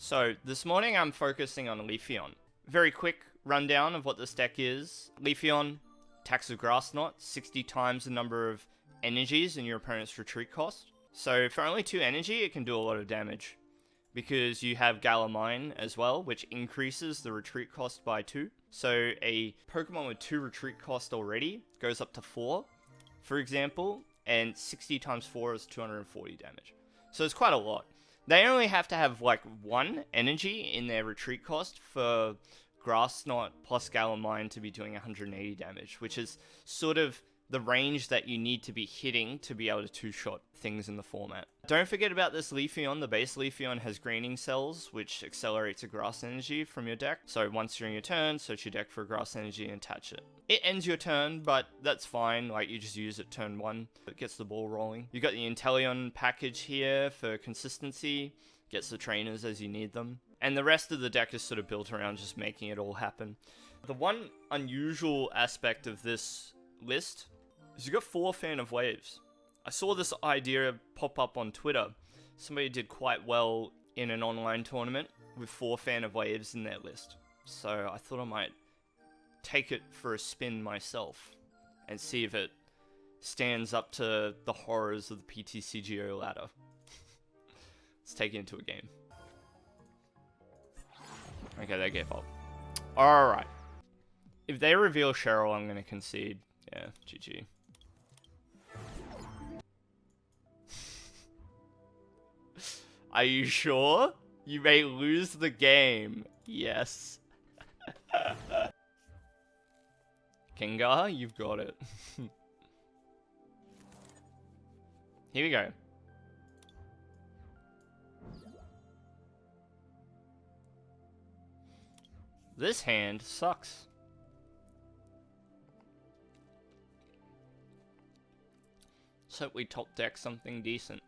So, this morning I'm focusing on Leafeon. Very quick rundown of what this deck is. Leafeon attacks with Grass Knot, 60 times the number of energies in your opponent's retreat cost. So, for only 2 energy, it can do a lot of damage. Because you have Galarian as well, which increases the retreat cost by 2. So, a Pokemon with 2 retreat cost already goes up to 4, for example, and 60 times 4 is 240 damage. So, it's quite a lot. They only have to have like 1 energy in their retreat cost for Grass Knot plus Galarian to be doing 180 damage, which is sort of the range that you need to be hitting to be able to 2-shot things in the format. Don't forget about this Leafeon. The base Leafeon has greening cells, which accelerates a grass energy from your deck. So once during your turn, search your deck for grass energy and attach it. It ends your turn, but that's fine. Like, you just use it turn 1. It gets the ball rolling. You got the Inteleon package here for consistency. Gets the trainers as you need them. And the rest of the deck is sort of built around just making it all happen. The one unusual aspect of this list is you got 4 Fan of Waves. I saw this idea pop up on Twitter. Somebody did quite well in an online tournament with 4 Fan of Waves in their list. So I thought I might take it for a spin myself and see if it stands up to the horrors of the PTCGO ladder. Let's take it into a game. Okay, they gave up. Alright. If they reveal Cheryl, I'm going to concede. Yeah, GG. Are you sure? You may lose the game. Yes. Kengar, you've got it. Here we go. This hand sucks. Let's hope we top deck something decent.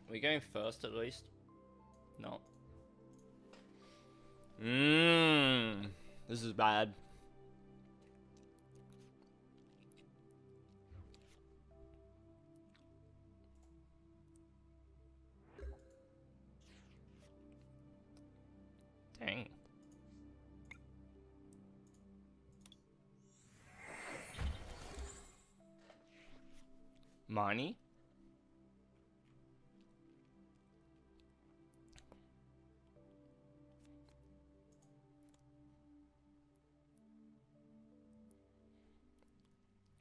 Are we going first at least? No. This is bad. Dang. Money?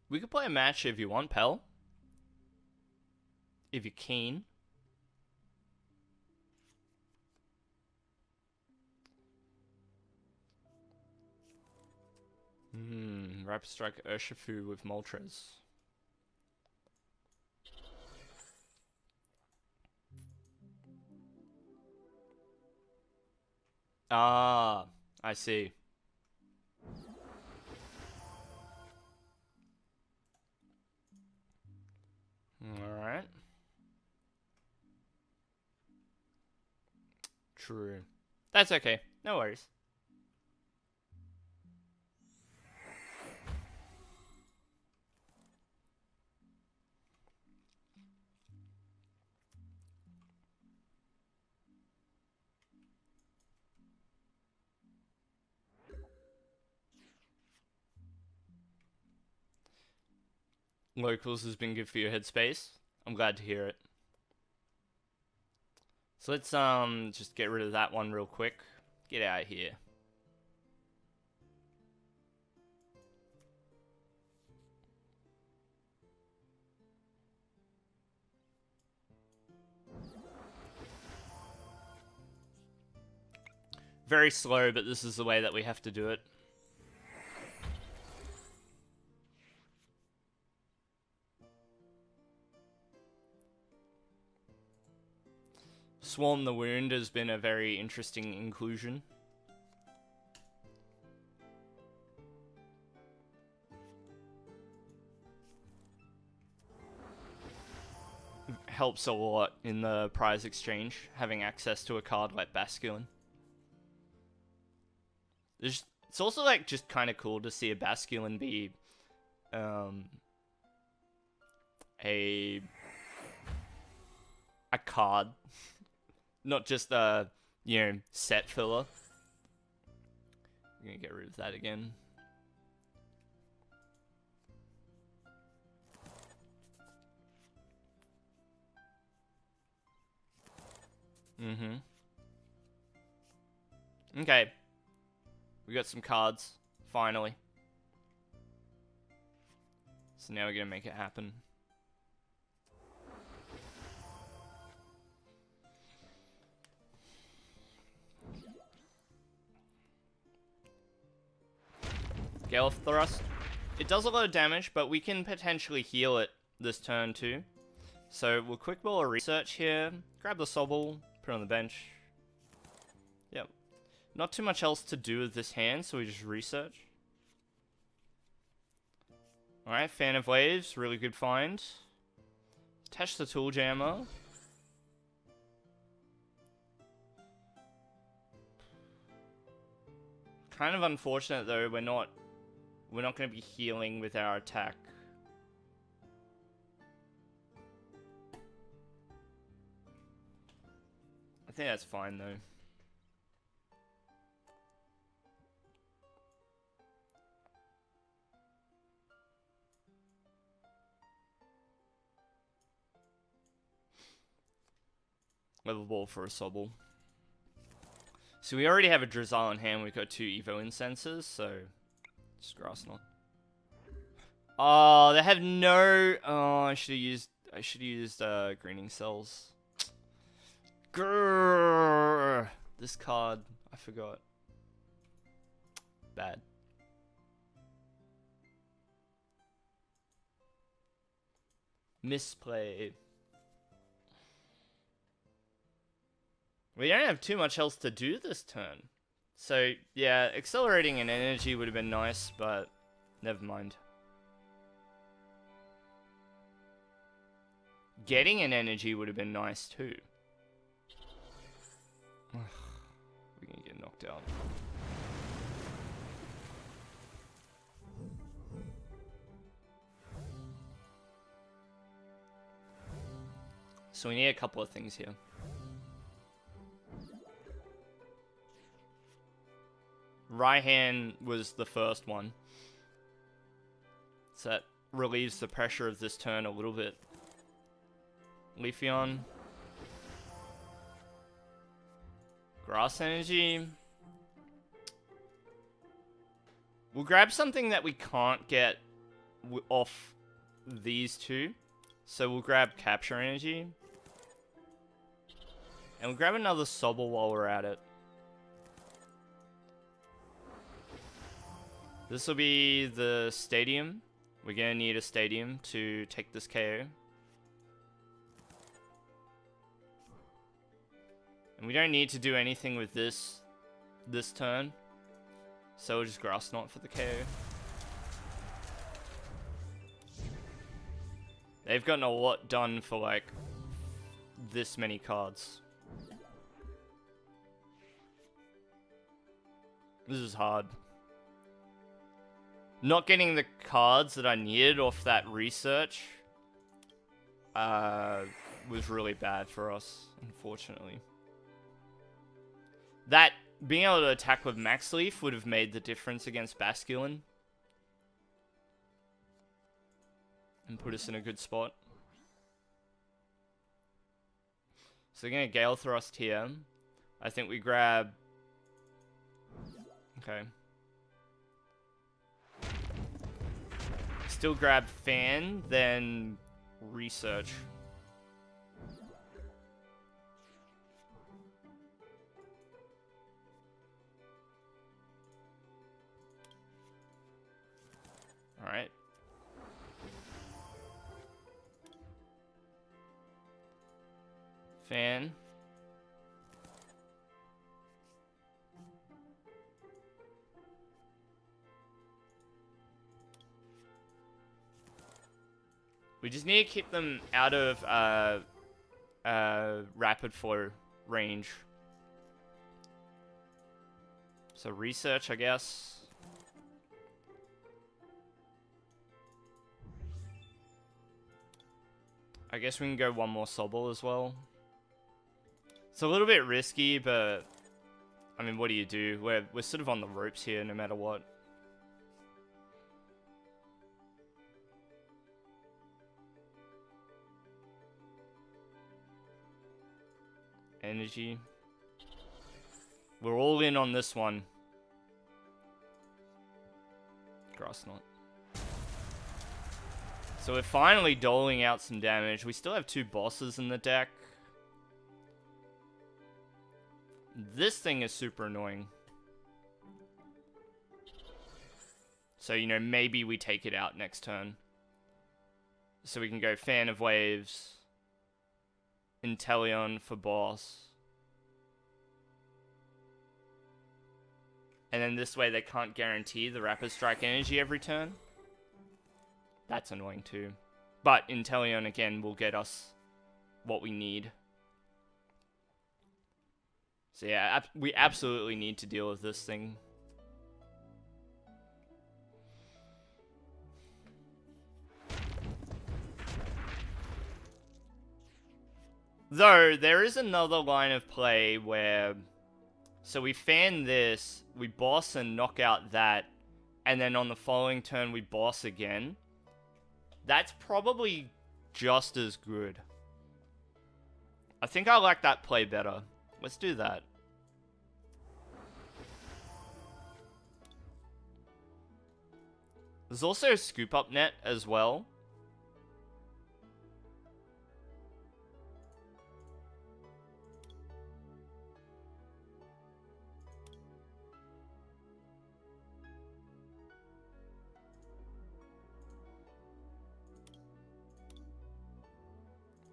We could play a match if you want, pal. If you're keen. Rapid Strike Urshifu with Moltres. Ah, I see. Alright. True. That's okay. No worries. Locals has been good for your headspace. I'm glad to hear it. So let's just get rid of that one real quick. Get out of here. Very slow, but this is the way that we have to do it. Swarm the Wound has been a very interesting inclusion. Helps a lot in the prize exchange, having access to a card like Basculin. It's also like just kind of cool to see a Basculin be a card, not just a, you know, set filler. I'm gonna get rid of that again. Okay. We got some cards, finally. So now we're gonna make it happen. Gale Thrust. It does a lot of damage, but we can potentially heal it this turn too. So we'll quick ball a research here, grab the Sobble, put it on the bench. Yep. Not too much else to do with this hand, so we just research. Alright, Fan of Waves, really good find. Attach the Tool Jammer. Kind of unfortunate though, we're not going to be healing with our attack. I think that's fine though. Level ball for a Sobble. So we already have a Drizzile in hand. We've got 2 Evo Incenses, so just Grass Knot. Oh, they have no. Oh, I should have used Greening Cells. Grrr. This card, I forgot. Bad. Misplay. We don't have too much else to do this turn. So, yeah, accelerating an energy would have been nice, but never mind. Getting an energy would have been nice too. We're gonna get knocked out. So we need a couple of things here. Raihan was the first one. So that relieves the pressure of this turn a little bit. Leafeon. Grass Energy. We'll grab something that we can't get off these two. So we'll grab Capture Energy. And we'll grab another Sobble while we're at it. This will be the Stadium. We're going to need a Stadium to take this KO. And we don't need to do anything with this turn. So we'll just Grass Knot for the KO. They've gotten a lot done for like this many cards. This is hard. Not getting the cards that I needed off that research was really bad for us, unfortunately. That, being able to attack with Max Leaf would have made the difference against Basculin. And put us in a good spot. So we're going to Gale Thrust here. I think we grab... Okay. Still grab Fan, then Research. Alright. Fan. We just need to keep them out of rapid flow range. So research, I guess. I guess we can go one more Sobble as well. It's a little bit risky, but I mean, what do you do? We're sort of on the ropes here, no matter what. Energy. We're all in on this one. Grass Knot. So we're finally doling out some damage. We still have 2 bosses in the deck. This thing is super annoying. So, you know, maybe we take it out next turn. So we can go Fan of Waves. Inteleon for boss. And then this way they can't guarantee the Rapid Strike energy every turn. That's annoying too. But Inteleon again will get us what we need. So yeah, we absolutely need to deal with this thing. Though, there is another line of play where... So we fan this, we boss and knock out that, and then on the following turn we boss again. That's probably just as good. I think I like that play better. Let's do that. There's also a scoop up net as well.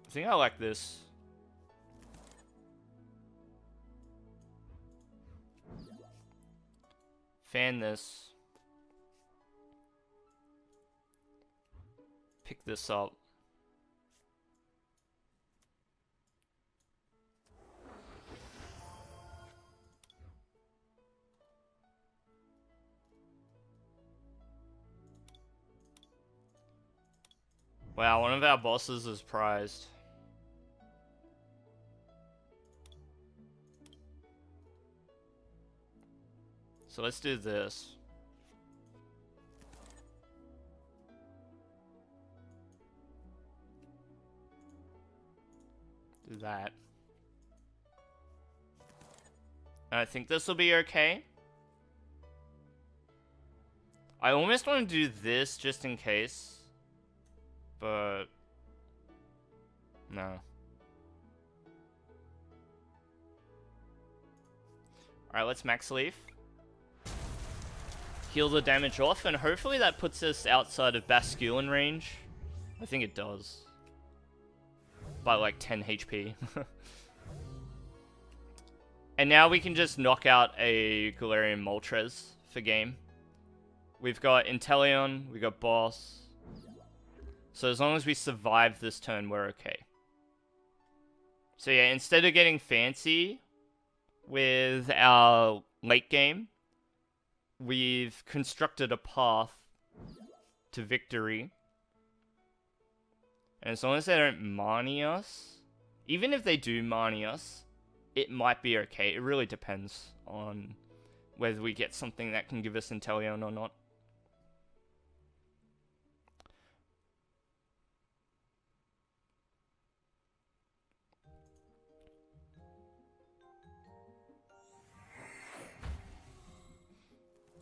I think I like this. Fan this. Pick this up. Wow, one of our bosses is prized. So let's do this. Do that. And I think this will be okay. I almost want to do this just in case. But... no. Alright, let's Max Leaf. Heal the damage off, and hopefully that puts us outside of Basculin range. I think it does. By like 10 HP. And now we can just knock out a Galarian Moltres for game. We've got Inteleon, we got Boss. So as long as we survive this turn, we're okay. So yeah, instead of getting fancy with our late game, we've constructed a path to victory. And as long as they don't Marnie us, even if they do Marnie us, it might be okay. It really depends on whether we get something that can give us Inteleon or not.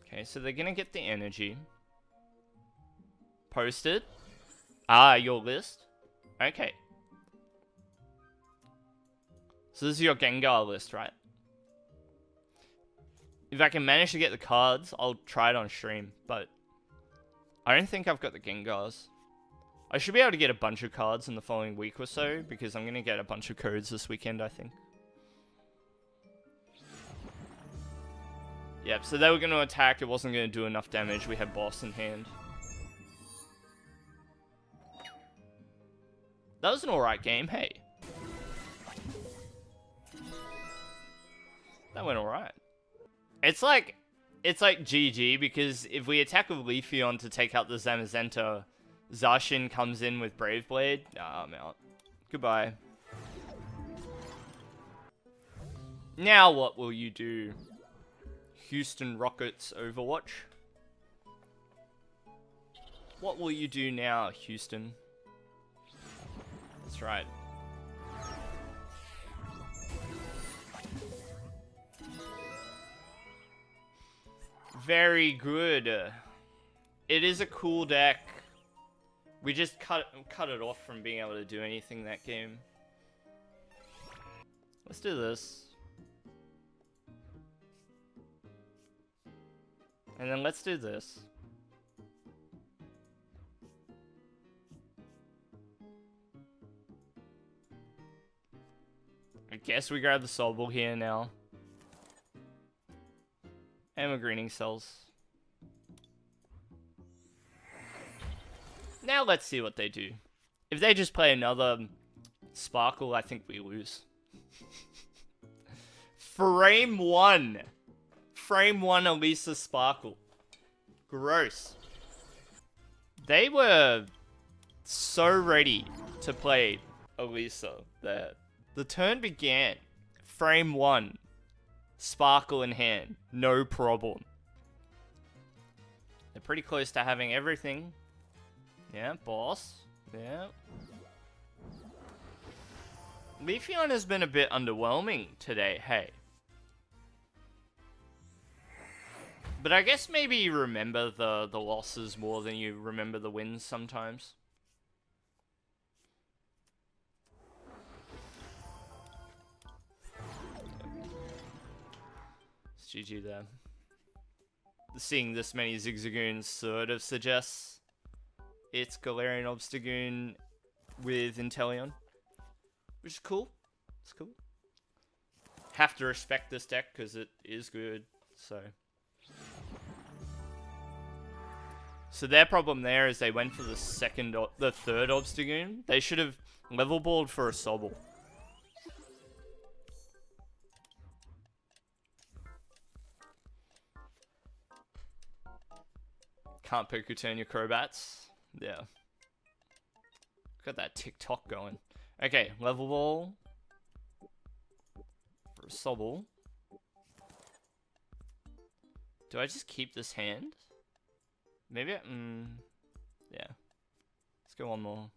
Okay, so they're gonna get the energy. Posted. Ah, your list. Okay. So this is your Gengar list, right? If I can manage to get the cards, I'll try it on stream, but I don't think I've got the Gengars. I should be able to get a bunch of cards in the following week or so, because I'm gonna get a bunch of codes this weekend, I think. Yep, so they were going to attack, it wasn't going to do enough damage, we had boss in hand. That was an alright game, hey. That went alright. It's like GG, because if we attack with Leafeon to take out the Zamazenta, Zacian comes in with Brave Blade. Nah, I'm out. Goodbye. Now what will you do? Houston Rockets Overwatch? What will you do now, Houston? That's right. Very good. It is a cool deck. We just cut it off from being able to do anything that game. Let's do this. And then let's do this. I guess we grab the Soul Ball here now. And we're greening cells. Now let's see what they do. If they just play another Sparkle, I think we lose. Frame 1. Frame 1 Elisa Sparkle. Gross. They were so ready to play Elisa there. The turn began. Frame 1. Sparkle in hand. No problem. They're pretty close to having everything. Yeah, boss. Yeah. Leafeon has been a bit underwhelming today, hey. But I guess maybe you remember the losses more than you remember the wins sometimes. It's GG there. Seeing this many Zigzagoons sort of suggests it's Galarian Obstagoon with Inteleon. Which is cool. It's cool. Have to respect this deck because it is good, so... So their problem there is they went for the third Obstagoon. They should have level balled for a Sobble. Can't Poku turn your Crobats. Yeah. Got that TikTok going. Okay, level ball. For a Sobble. Do I just keep this hand? Maybe I, yeah. Let's go one more.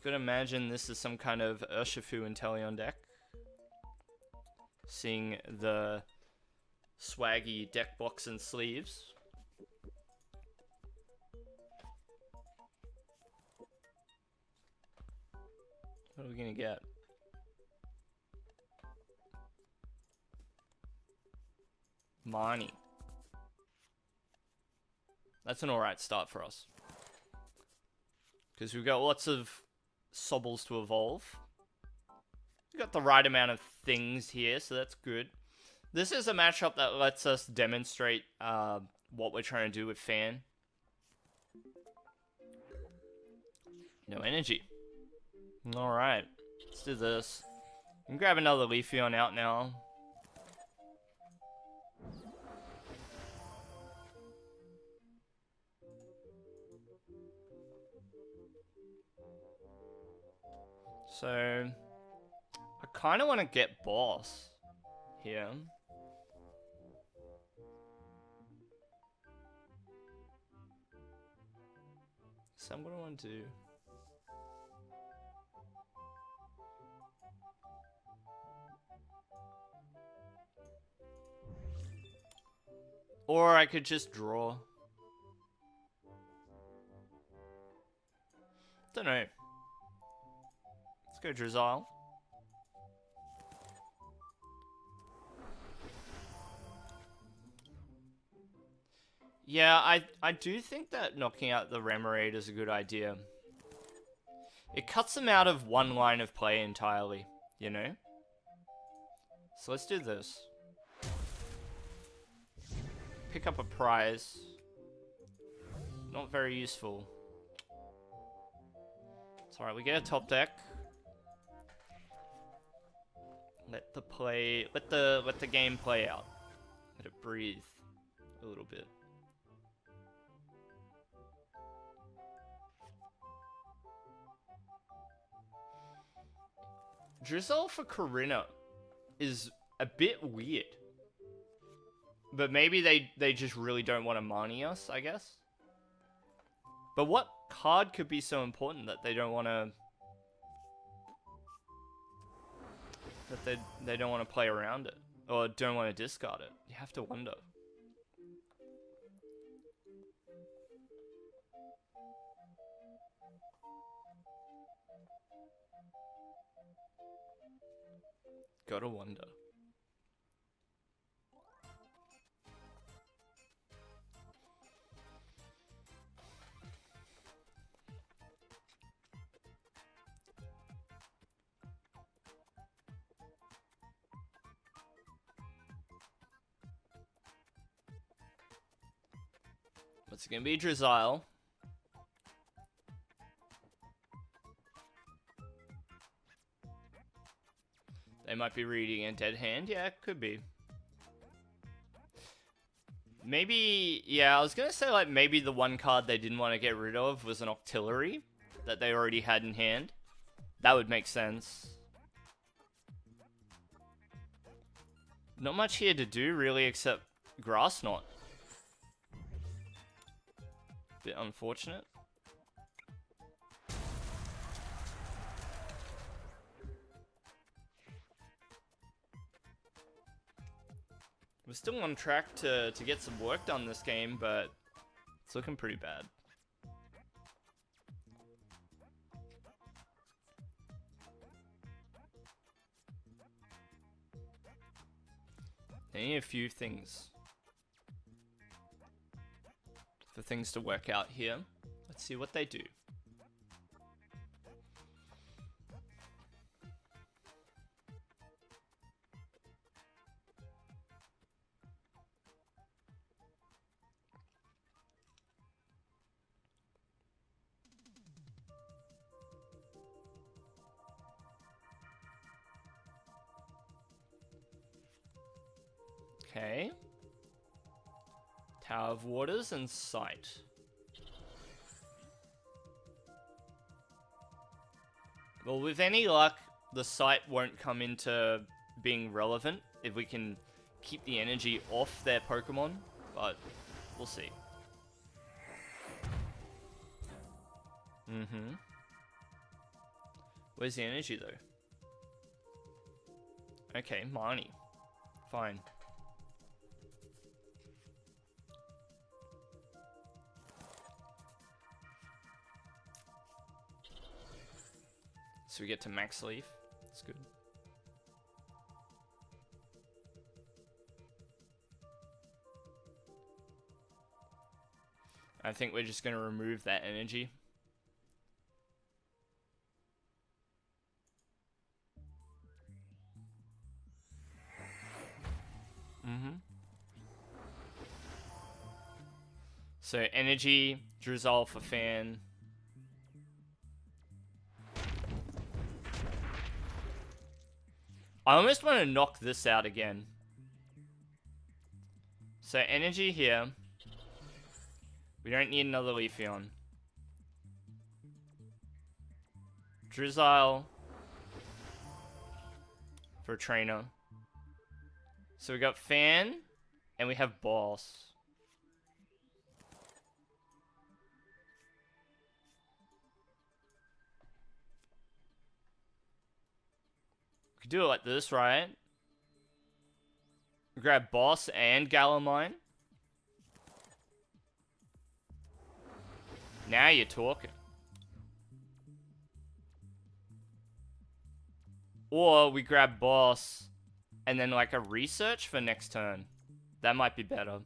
Could imagine this is some kind of Urshifu Inteleon deck. Seeing the swaggy deck box and sleeves. What are we gonna get? Marnie. That's an alright start for us. Because we've got lots of Sobbles to evolve. We've got the right amount of things here, so that's good. This is a matchup that lets us demonstrate what we're trying to do with Fan. No energy. Alright, let's do this. We can grab another Leafeon out now. So, I kind of want to get Boss here. So what do I want to do? Or I could just draw. Don't know. Let's go Drizzile. Yeah, I do think that knocking out the Remoraid is a good idea. It cuts them out of one line of play entirely, you know? So let's do this. Pick up a prize. Not very useful. It's alright, we get a top deck. Let the game play out. Let it breathe a little bit. Drizzle for Corina is a bit weird. But maybe they just really don't want to money us, I guess. But what card could be so important that they don't want to... That they don't want to play around it? Or don't want to discard it? You have to wonder. Gotta wonder. What's it gonna be? Drizzile. They might be reading a dead hand. Yeah, it could be. Maybe, yeah, I was gonna say, like, maybe the one card they didn't want to get rid of was an Octillery that they already had in hand. That would make sense. Not much here to do, really, except Grass Knot. Bit unfortunate. We're still on track to get some work done this game, but it's looking pretty bad. They need a few things. For things to work out here. Let's see what they do. Okay. Tower of Waters and Sight. Well, with any luck, the Sight won't come into being relevant if we can keep the energy off their Pokemon, but we'll see. Where's the energy, though? Okay, Marnie. Fine. So we get to Max Leaf. That's good. I think we're just going to remove that energy. So energy, Drizzle for Fan. I almost want to knock this out again. So energy here. We don't need another Leafeon. Drizzile for a trainer. So we got Fan and we have Boss. We could do it like this, right? Grab Boss and Galarian. Now you're talking. Or we grab Boss and then like a research for next turn. That might be better.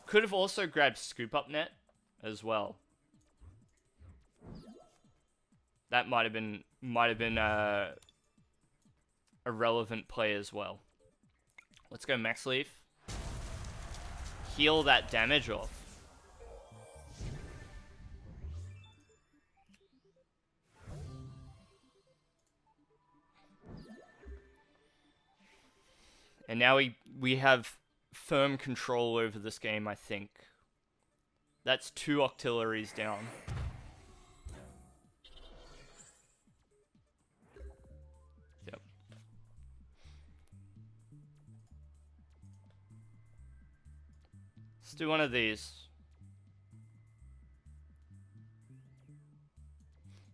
Could have also grabbed Scoop Up Net as well. That might have been a relevant play as well. Let's go Max Leaf. Heal that damage off. And now we have firm control over this game, I think. That's 2 Octilleries down. Yep. Let's do one of these.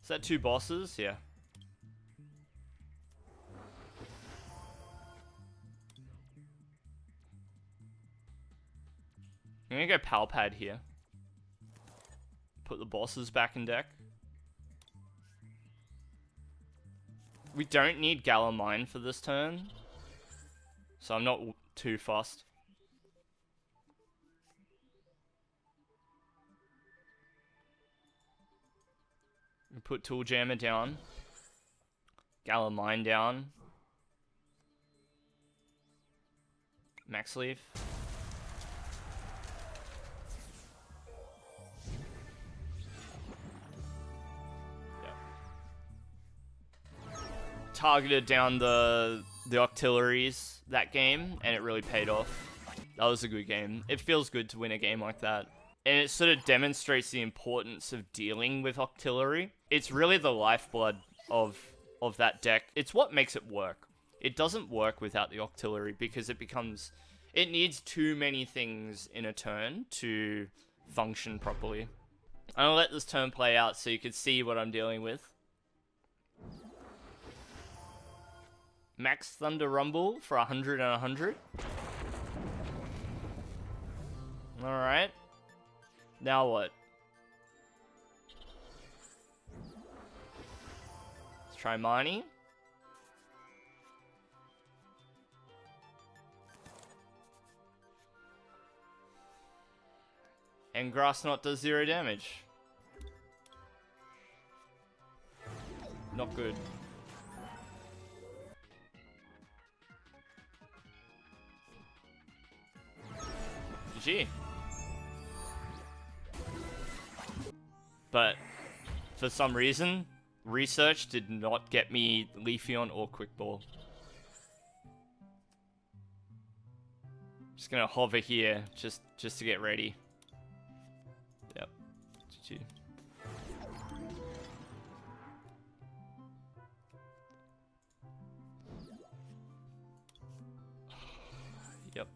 Is that 2 bosses? Yeah. I'm gonna go Palpad here. Put the bosses back in deck. We don't need Galarian for this turn, so I'm not too fussed. We put Tool Jammer down. Galarian down. Max Leaf. Targeted down the Octilleries that game, and it really paid off. That was a good game. It feels good to win a game like that. And it sort of demonstrates the importance of dealing with Octillery. It's really the lifeblood of that deck. It's what makes it work. It doesn't work without the Octillery because it needs too many things in a turn to function properly. I'm gonna let this turn play out so you can see what I'm dealing with. Max Thunder Rumble for 100 and 100. Alright. Now what? Let's try Marnie. And Grass Knot does 0 damage. Not good. GG. But for some reason, research did not get me Leafeon or Quick Ball. Just gonna hover here just to get ready. Yep. GG. Yep.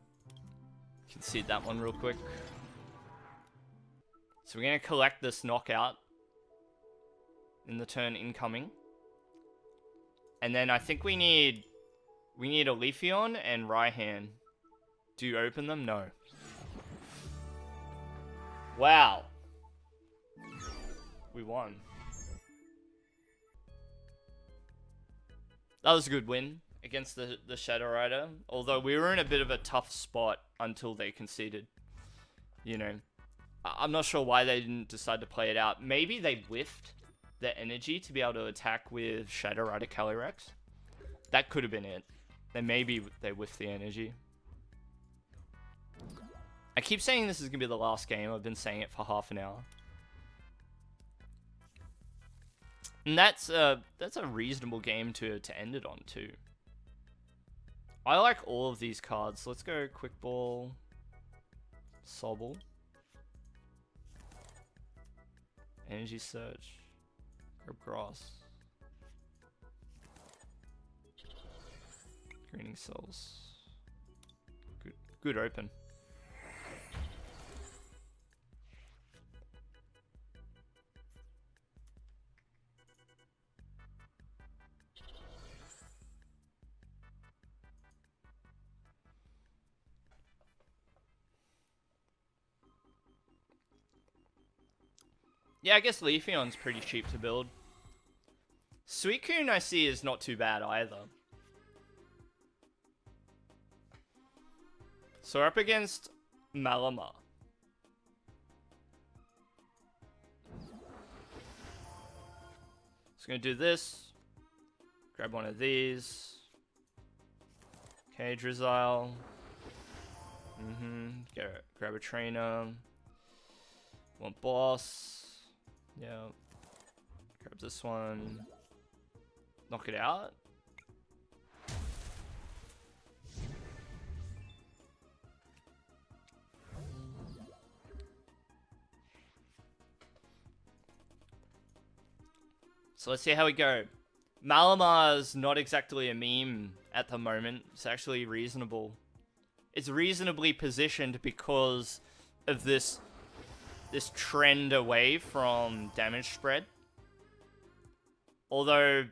Concede that one real quick. So we're gonna collect this knockout in the turn incoming. And then I think we need a Leafeon and Raihan. Do you open them? No. Wow. We won. That was a good win against the Shadow Rider. Although we were in a bit of a tough spot until they conceded. You know. I'm not sure why they didn't decide to play it out. Maybe they whiffed their energy to be able to attack with Shadow Rider Calyrex. That could have been it. Then maybe they whiffed the energy. I keep saying this is going to be the last game. I've been saying it for half an hour. And that's a reasonable game to end it on too. I like all of these cards. Let's go Quick Ball, Sobble, Energy Search, Grab Grass, Greening Cells. Good open. Yeah, I guess Leafeon's pretty cheap to build. Suicune I see is not too bad either. So we're up against Malamar. Just gonna do this. Grab one of these. Okay, Drizzile. Grab a trainer. One boss. Yeah. Grab this one. Knock it out. So let's see how we go. Malamar's not exactly a meme at the moment. It's actually reasonable. It's reasonably positioned because of this trend away from damage spread. Although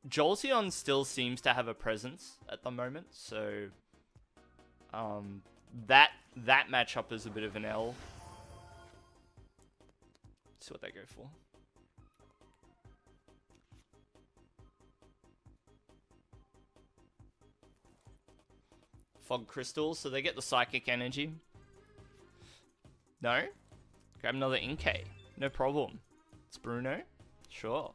Jolteon still seems to have a presence at the moment, so that matchup is a bit of an L. Let's see what they go for. Fog Crystal, so they get the Psychic Energy. No? Grab another Inkay. No problem. It's Bruno? Sure.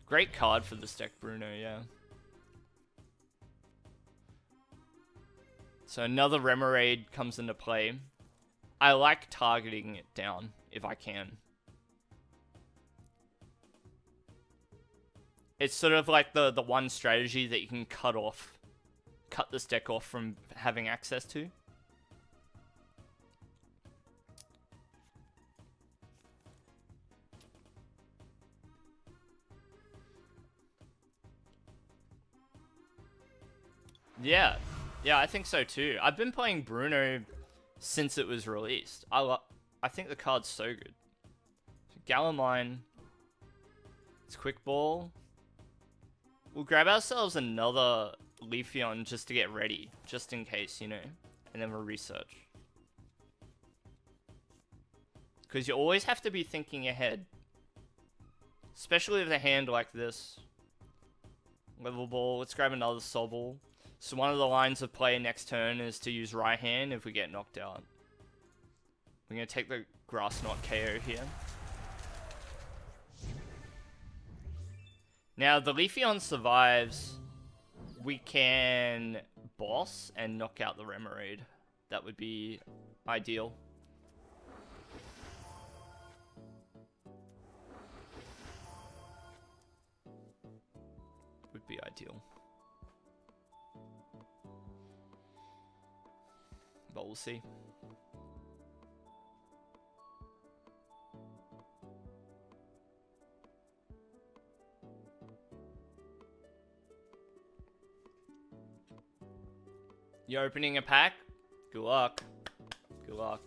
Great card for this deck, Bruno, yeah. So another Remoraid comes into play. I like targeting it down, if I can. It's sort of like the one strategy that you can cut this deck off from having access to. Yeah, I think so too. I've been playing Bruno since it was released. I think the card's so good. Galarian. It's Quick Ball. We'll grab ourselves another Leafeon just to get ready, just in case, you know, and then we'll research. Because you always have to be thinking ahead. Especially with a hand like this. Level Ball, let's grab another Sobble. So one of the lines of play next turn is to use right hand if we get knocked out. We're going to take the Grass Knot KO here. Now, the Leafeon survives. We can boss and knock out the Remoraid. That would be ideal. Would be ideal. But we'll see. You're opening a pack? Good luck. Good luck.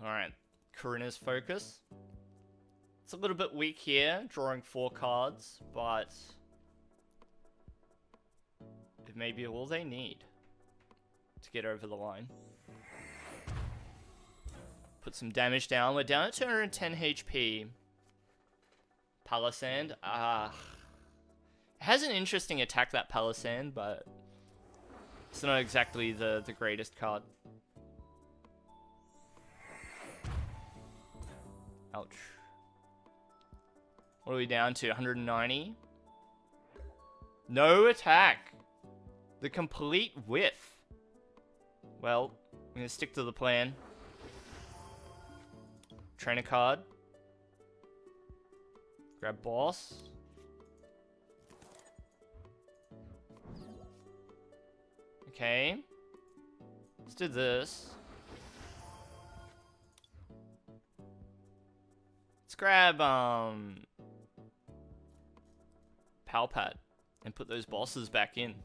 Alright. Karina's Focus. It's a little bit weak here, drawing 4 cards, but it may be all they need to get over the line. Put some damage down. We're down at 210 HP. Palisand. It has an interesting attack, that Palisand, but it's not exactly the greatest card. Ouch. What are we down to? 190? No attack. The complete whiff. Well, I'm going to stick to the plan. Trainer card. Grab boss. Okay. Let's do this. Let's grab Palpat and put those bosses back in.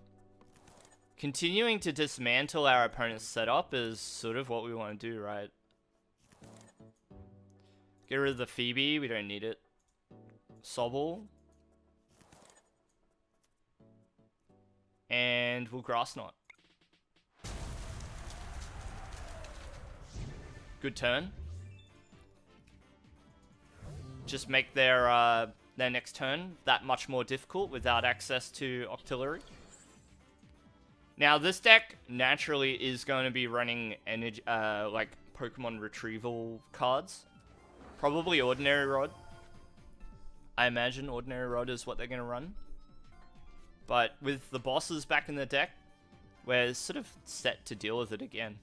Continuing to dismantle our opponent's setup is sort of what we want to do, right? Get rid of the Phoebe, we don't need it. Sobble. And we'll Grass Knot. Good turn. Just make their next turn that much more difficult without access to Octillery. Now, this deck naturally is going to be running energy, like Pokemon retrieval cards. Probably Ordinary Rod. I imagine Ordinary Rod is what they're going to run. But with the bosses back in the deck, we're sort of set to deal with it again.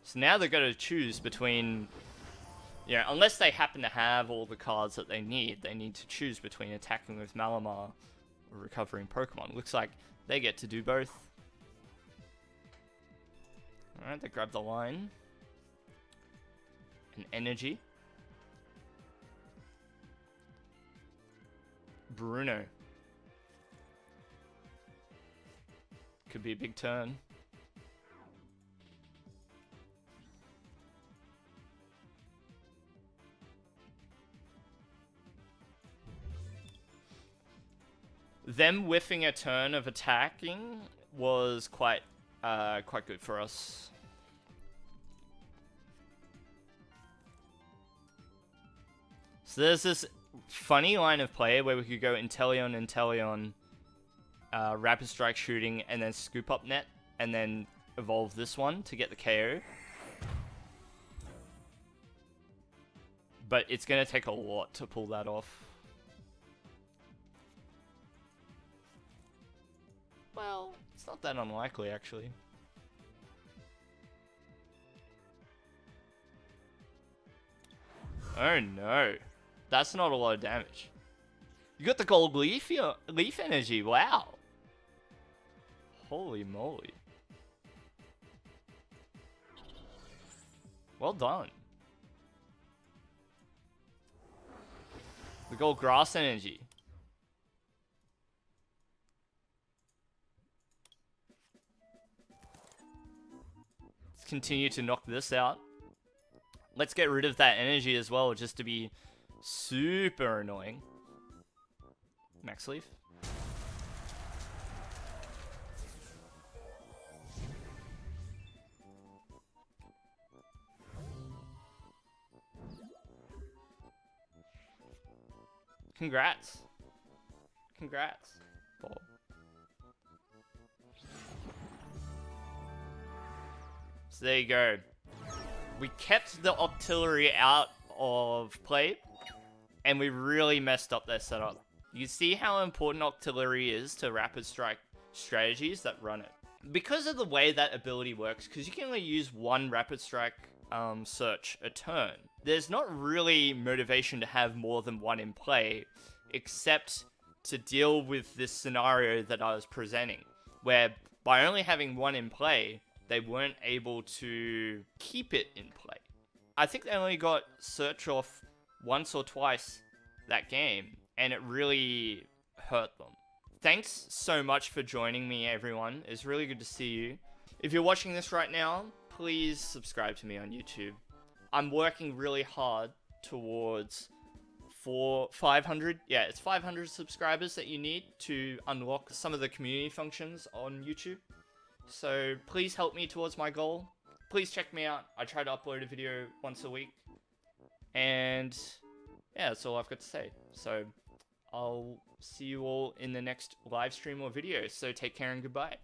So now they've got to choose between... Yeah, unless they happen to have all the cards that they need to choose between attacking with Malamar recovering Pokemon. Looks like they get to do both. Alright, they grab the line. An energy. Bruno. Could be a big turn. Them whiffing a turn of attacking was quite good for us. So there's this funny line of play where we could go Inteleon, Rapid Strike shooting, and then scoop up net, and then evolve this one to get the KO. But it's going to take a lot to pull that off. Well, it's not that unlikely, actually. Oh no. That's not a lot of damage. You got the gold leaf energy, wow. Holy moly. Well done. The gold grass energy. Let's continue to knock this out. Let's get rid of that energy as well, just to be super annoying. Max Leaf. Congrats. Congrats, Bob. So there you go. We kept the Octillery out of play, and we really messed up their setup. You see how important Octillery is to Rapid Strike strategies that run it. Because of the way that ability works, because you can only use one Rapid Strike search a turn, there's not really motivation to have more than one in play, except to deal with this scenario that I was presenting, where by only having one in play, they weren't able to keep it in play. I think they only got search off once or twice that game, and it really hurt them. Thanks so much for joining me, everyone. It's really good to see you. If you're watching this right now, please subscribe to me on YouTube. I'm working really hard towards 500. Yeah, it's 500 subscribers that you need to unlock some of the community functions on YouTube. So please help me towards my goal. Please check me out. I try to upload a video once a week. And yeah, that's all I've got to say. So I'll see you all in the next live stream or video. So take care and goodbye.